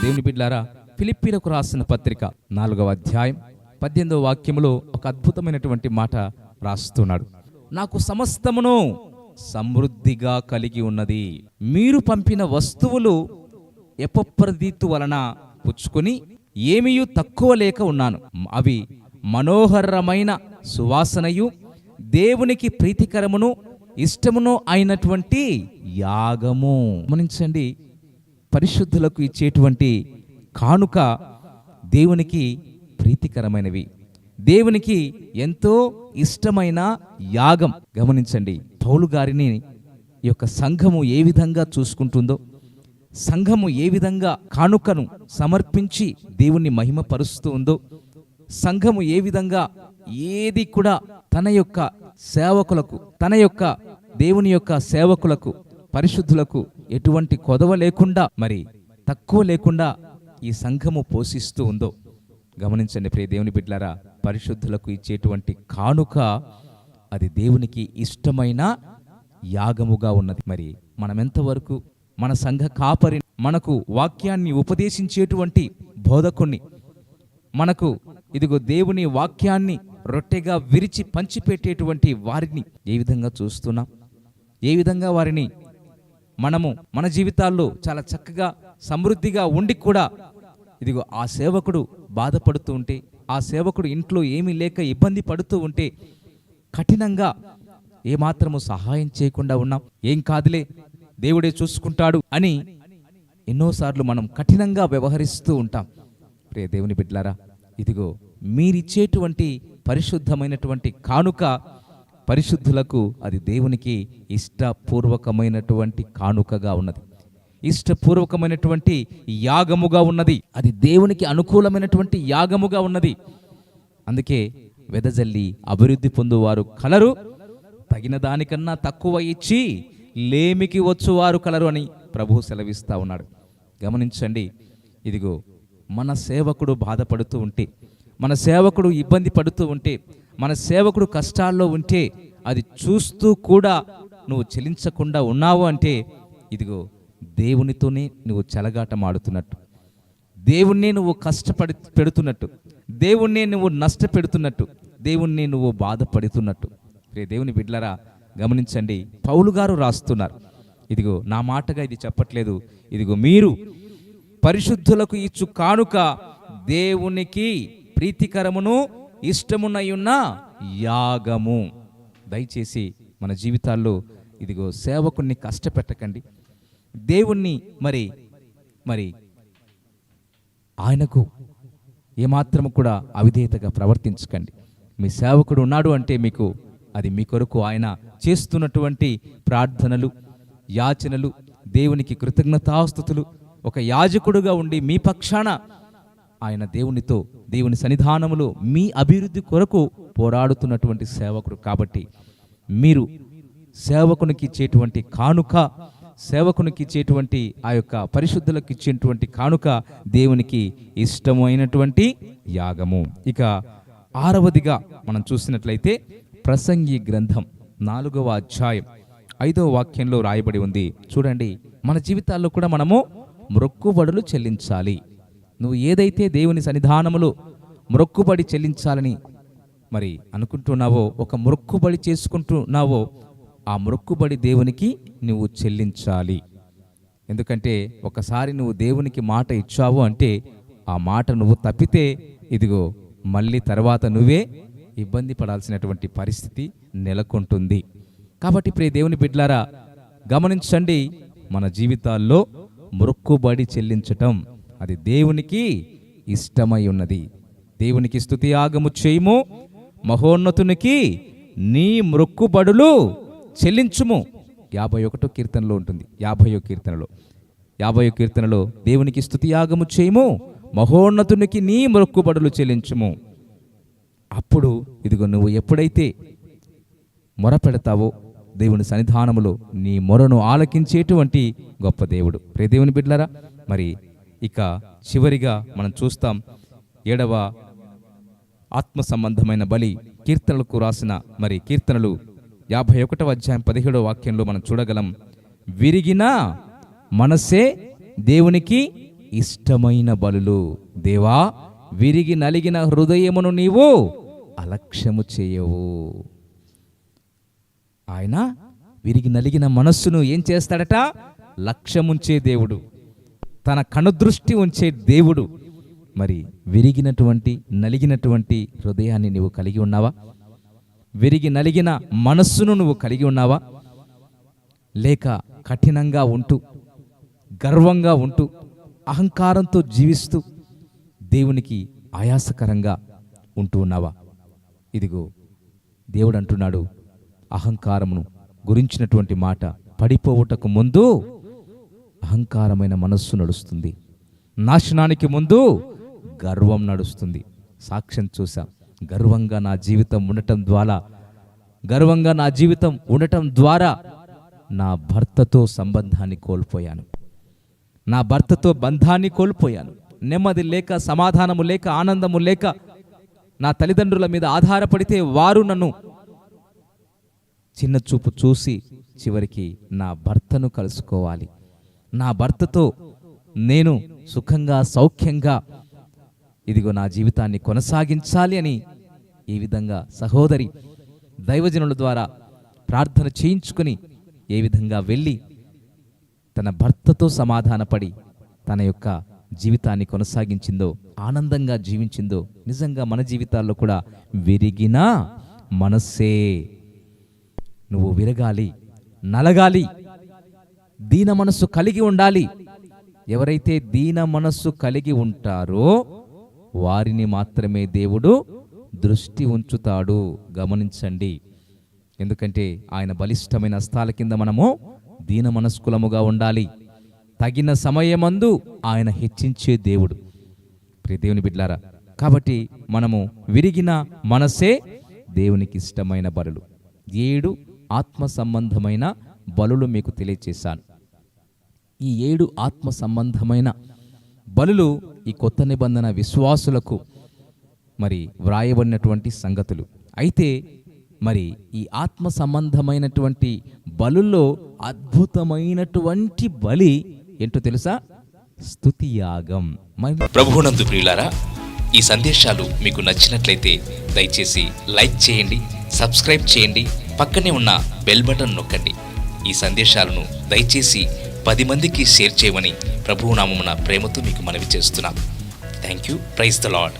దేవుని బిడ్డలారా, ఫిలిప్పీలకు రాసిన పత్రిక 4వ అధ్యాయం 18వ వాక్యములో ఒక అద్భుతమైనటువంటి మాట రాస్తున్నాడు. నాకు సమస్తమును సమృద్ధిగా కలిగి ఉన్నది. మీరు పంపిన వస్తువులు ఎపఫ్రదీతు వలన పుచ్చుకొని ఏమీయూ తక్కువ లేక ఉన్నాను. అవి మనోహరమైన సువాసనయు దేవునికి ప్రీతికరమును ఇష్టమును అయినటువంటి యాగము. గమనించండి, పరిశుద్ధులకు ఇచ్చేటువంటి కానుక దేవునికి ప్రీతికరమైనవి, దేవునికి ఎంతో ఇష్టమైన యాగం. గమనించండి, పౌలు గారిని ఈ యొక్క సంఘము ఏ విధంగా చూసుకుంటుందో, సంఘము ఏ విధంగా కానుకను సమర్పించి దేవుణ్ణి మహిమపరుస్తూ ఉందో, సంఘము ఏ విధంగా ఏది కూడా తన యొక్క సేవకులకు, తన యొక్క దేవుని యొక్క సేవకులకు, పరిశుద్ధులకు ఎటువంటి కొదవ లేకుండా, మరి తక్కువ లేకుండా ఈ సంఘము పోషిస్తూ ఉందో గమనించండి. ప్రియ దేవుని బిడ్డలారా, పరిశుద్ధులకు ఇచ్చేటువంటి కానుక అది దేవునికి ఇష్టమైన యాగముగా ఉన్నది. మరి మనమెంతవరకు మన సంఘ కాపరి, మనకు వాక్యాన్ని ఉపదేశించేటువంటి బోధకుణ్ణి, మనకు ఇదిగో దేవుని వాక్యాన్ని రొట్టెగా విరిచి పంచిపెట్టేటువంటి వారిని ఏ విధంగా చూస్తున్నాం? ఏ విధంగా వారిని మనము మన జీవితాల్లో చాలా చక్కగా సమృద్ధిగా ఉండి కూడా ఇదిగో ఆ సేవకుడు బాధపడుతూ ఉంటే, ఆ సేవకుడు ఇంట్లో ఏమీ లేక ఇబ్బంది పడుతూ ఉంటే కఠినంగా ఏమాత్రము సహాయం చేయకుండా ఉన్నాం. ఏం కాదులే, దేవుడే చూసుకుంటాడు అని ఎన్నోసార్లు మనం కఠినంగా వ్యవహరిస్తూ ఉంటాం. ప్రియ దేవుని బిడ్డలారా, ఇదిగో మీరిచ్చేటువంటి పరిశుద్ధమైనటువంటి కానుక పరిశుద్ధులకు అది దేవునికి ఇష్టపూర్వకమైనటువంటి కానుకగా ఉన్నది, ఇష్టపూర్వకమైనటువంటి యాగముగా ఉన్నది, అది దేవునికి అనుకూలమైనటువంటి యాగముగా ఉన్నది. అందుకే వెదజల్లి అభివృద్ధి పొందువారు కలరు, తగిన దానికన్నా తక్కువ ఇచ్చి లేమికి వచ్చువారు కలరు అని ప్రభువు సెలవిస్తా ఉన్నాడు. గమనించండి, ఇదిగో మన సేవకుడు బాధపడుతూ ఉంటే, మన సేవకుడు ఇబ్బంది పడుతూ ఉంటే, మన సేవకుడు కష్టాల్లో ఉంటే అది చూస్తూ కూడా నువ్వు చెలించకుండా ఉన్నావు అంటే ఇదిగో దేవునితోనే నువ్వు చెలగాటమాడుతున్నట్టు, దేవుణ్ణే నువ్వు పెడుతున్నట్టు, దేవుణ్ణే నువ్వు నష్టపెడుతున్నట్టు, దేవుణ్ణి నువ్వు బాధపడుతున్నట్టు. దేవుని బిడ్డలారా, గమనించండి, పౌలు గారు రాస్తున్నారు. ఇదిగో నా మాటగా ఇది చెప్పట్లేదు. ఇదిగో మీరు పరిశుద్ధులకు ఇచ్చు కానుక దేవునికి ప్రీతికరమును ఇష్టమునయున్న యాగము. దయచేసి మన జీవితాల్లో ఇదిగో సేవకుణ్ణి కష్టపెట్టకండి. దేవుణ్ణి మరి ఆయనకు ఏమాత్రము కూడా అవిధేయతగా ప్రవర్తించకండి. మీ సేవకుడు ఉన్నాడు అంటే మీకు అది మీ కొరకు ఆయన చేస్తున్నటువంటి ప్రార్థనలు, యాచనలు, దేవునికి కృతజ్ఞతాస్తుతులు, ఒక యాజకుడుగా ఉండి మీ పక్షాన ఆయన దేవునితో, దేవుని సన్నిధానములో మీ అభివృద్ధి కొరకు పోరాడుతున్నటువంటి సేవకుడు. కాబట్టి మీరు సేవకునికి ఇచ్చేటువంటి కానుక, సేవకునికి ఇచ్చేటువంటి ఆ యొక్క పరిశుద్ధులకు ఇచ్చేటువంటి కానుక దేవునికి ఇష్టమైనటువంటి యాగము. ఇక 6వదిగా మనం చూసినట్లయితే ప్రసంగి గ్రంథం 4వ అధ్యాయం 5వ వాక్యంలో రాయబడి ఉంది. చూడండి, మన జీవితాల్లో కూడా మనము మొక్కుబడులు చెల్లించాలి. నువ్వు ఏదైతే దేవుని సన్నిధానములో మొక్కుబడి చెల్లించాలని మరి అనుకుంటున్నావో, ఒక మొక్కుబడి చేసుకుంటున్నావో, ఆ మొక్కుబడి దేవునికి నువ్వు చెల్లించాలి. ఎందుకంటే ఒకసారి నువ్వు దేవునికి మాట ఇచ్చావు అంటే ఆ మాట నువ్వు తప్పితే ఇదిగో మళ్ళీ తర్వాత నువ్వే ఇబ్బంది పడాల్సినటువంటి పరిస్థితి నెలకొంటుంది. కాబట్టి ప్రియ దేవుని బిడ్డలారా, గమనించండి, మన జీవితాల్లో మొక్కుబడి చెల్లించటం అది దేవునికి ఇష్టమై ఉన్నది. దేవునికి స్తుతి యాగము చేయము, మహోన్నతునికి నీ మొక్కుబడులు చెల్లించుము. 51వ కీర్తనలో ఉంటుంది. 50వ కీర్తనలో దేవునికి స్తుతి యాగము చేయము, మహోన్నతునికి నీ మొక్కుబడులు చెల్లించుము. అప్పుడు ఇదిగో నువ్వు ఎప్పుడైతే మొర పెడతావో దేవుని సన్నిధానములో నీ మొరను ఆలకించేటువంటి గొప్ప దేవుడు. ప్రియ దేవుని బిడ్డలారా, మరి ఇక చివరిగా మనం చూస్తాం 7వ ఆత్మ సంబంధమైన బలి కీర్తనలకు రాసిన మరి కీర్తనలు 51వ అధ్యాయం 17వ వాక్యంలో మనం చూడగలం. విరిగిన మనసే దేవునికి ఇష్టమైన బలులు. దేవా, విరిగి నలిగిన హృదయమును నీవు అలక్ష్యము చేయవు. ఆయన విరిగి నలిగిన మనస్సును ఏం చేస్తాడట? లక్ష్యముంచే దేవుడు, తన కనుదృష్టి ఉంచే దేవుడు. మరి విరిగినటువంటి నలిగినటువంటి హృదయాన్ని నువ్వు కలిగి ఉన్నావా? విరిగి నలిగిన మనస్సును నువ్వు కలిగి ఉన్నావా? లేక కఠినంగా ఉంటూ, గర్వంగా ఉంటూ, అహంకారంతో జీవిస్తూ దేవునికి ఆయాసకరంగా ఉంటూ ఉన్నావా? ఇదిగో దేవుడు అంటున్నాడు, అహంకారమును గురించినటువంటి మాట, పడిపోవుటకు ముందు అహంకారమైన మనస్సు నడుస్తుంది, నాశనానికి ముందు గర్వం నడుస్తుంది. సాక్ష్యం చూసాం. గర్వంగా నా జీవితం ఉండటం ద్వారా నా భర్తతో సంబంధాన్ని కోల్పోయాను, నా భర్తతో బంధాన్ని కోల్పోయాను. నెమ్మది లేక, సమాధానము లేక, ఆనందము లేక, నా తల్లిదండ్రుల మీద ఆధారపడితే వారు నన్ను చిన్న చూపు చూసి చివరికి నా భర్తను కలుసుకోవాలి, నా భర్తతో నేను సుఖంగా సౌఖ్యంగా ఇదిగో నా జీవితాన్ని కొనసాగించాలి అని ఈ విధంగా సహోదరి దైవజనుల ద్వారా ప్రార్థన చేయించుకుని ఏ విధంగా వెళ్ళి తన భర్తతో సమాధానపడి తన యొక్క జీవితాన్ని కొనసాగించిందో, ఆనందంగా జీవించిందో, నిజంగా మన జీవితాల్లో కూడా విరిగిన మనస్సే. నువ్వు విరగాలి, నలగాలి, దీన మనస్సు కలిగి ఉండాలి. ఎవరైతే దీన మనస్సు కలిగి ఉంటారో వారిని మాత్రమే దేవుడు దృష్టి ఉంచుతాడు. గమనించండి. ఎందుకంటే ఆయన బలిష్టమైన హస్తాల కింద మనము దీన మనస్కులముగా ఉండాలి. తగిన సమయమందు ఆయన హెచ్చించే దేవుడు. ప్రియ దేవుని బిడ్డలారా, కాబట్టి మనము విరిగిన మనసే దేవునికి ఇష్టమైన బలులు. 7 ఆత్మ సంబంధమైన బలులు మీకు తెలియచేశాను. ఈ 7 ఆత్మ సంబంధమైన బలులు ఈ కొత్త నిబంధన విశ్వాసులకు మరి వ్రాయబడినటువంటి సంగతులు. అయితే మరి ఈ ఆత్మ సంబంధమైనటువంటి బలుల్లో అద్భుతమైనటువంటి బలి ఏంటో తెలుసా? స్తుతి యాగం. ప్రభువునందు ప్రియులారా, ఈ సందేశాలు మీకు నచ్చినట్లయితే దయచేసి లైక్ చేయండి, సబ్స్క్రైబ్ చేయండి, పక్కనే ఉన్న బెల్ బటన్ నొక్కండి. ఈ సందేశాలను దయచేసి 10 మందికి షేర్ చేయమని ప్రభువు నామమున ప్రేమతో మీకు మనవి చేస్తున్నాం. Thank you. Praise the lord.